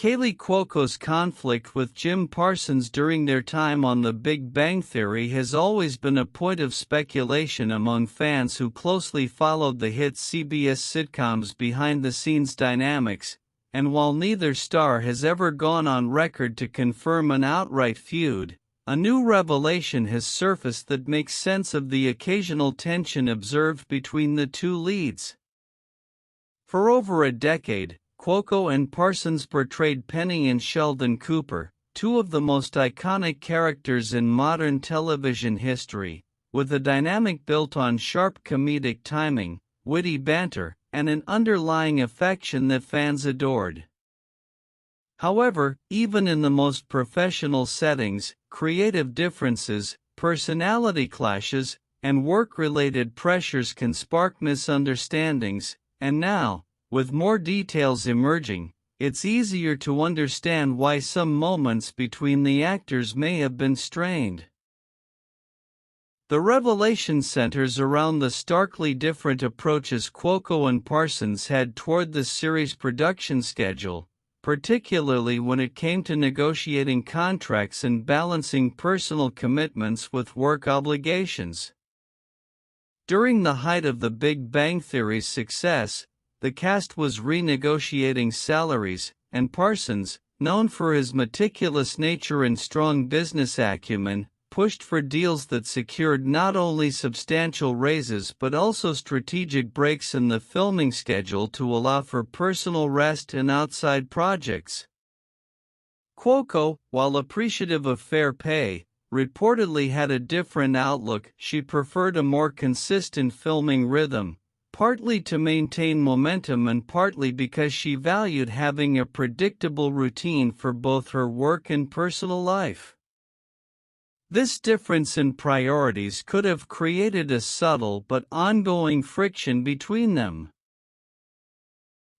Kaley Cuoco's conflict with Jim Parsons during their time on The Big Bang Theory has always been a point of speculation among fans who closely followed the hit CBS sitcom's behind-the-scenes dynamics, and while neither star has ever gone on record to confirm an outright feud, a new revelation has surfaced that makes sense of the occasional tension observed between the two leads. For over a decade, Cuoco and Parsons portrayed Penny and Sheldon Cooper, two of the most iconic characters in modern television history, with a dynamic built on sharp comedic timing, witty banter, and an underlying affection that fans adored. However, even in the most professional settings, creative differences, personality clashes, and work-related pressures can spark misunderstandings, and now, with more details emerging, it's easier to understand why some moments between the actors may have been strained. The revelation centers around the starkly different approaches Cuoco and Parsons had toward the series' production schedule, particularly when it came to negotiating contracts and balancing personal commitments with work obligations. During the height of The Big Bang Theory's success, the cast was renegotiating salaries, and Parsons, known for his meticulous nature and strong business acumen, pushed for deals that secured not only substantial raises but also strategic breaks in the filming schedule to allow for personal rest and outside projects. Cuoco, while appreciative of fair pay, reportedly had a different outlook. She preferred a more consistent filming rhythm, partly to maintain momentum and partly because she valued having a predictable routine for both her work and personal life. This difference in priorities could have created a subtle but ongoing friction between them.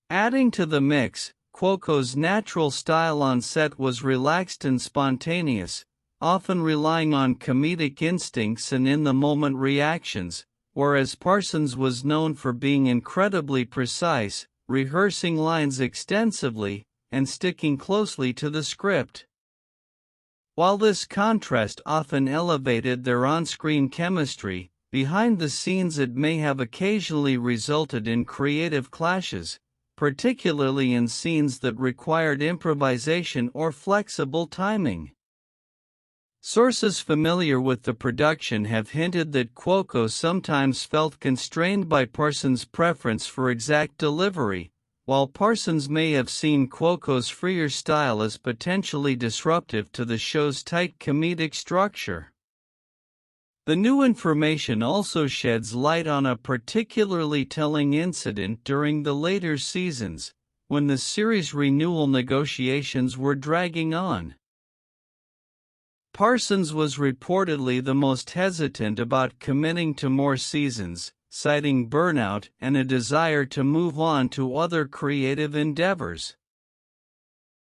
Adding to the mix, Cuoco's natural style on set was relaxed and spontaneous, often relying on comedic instincts and in-the-moment reactions, whereas Parsons was known for being incredibly precise, rehearsing lines extensively, and sticking closely to the script. While this contrast often elevated their on-screen chemistry, behind the scenes it may have occasionally resulted in creative clashes, particularly in scenes that required improvisation or flexible timing. Sources familiar with the production have hinted that Cuoco sometimes felt constrained by Parsons' preference for exact delivery, while Parsons may have seen Cuoco's freer style as potentially disruptive to the show's tight comedic structure. The new information also sheds light on a particularly telling incident during the later seasons, when the series' renewal negotiations were dragging on. Parsons was reportedly the most hesitant about committing to more seasons, citing burnout and a desire to move on to other creative endeavors.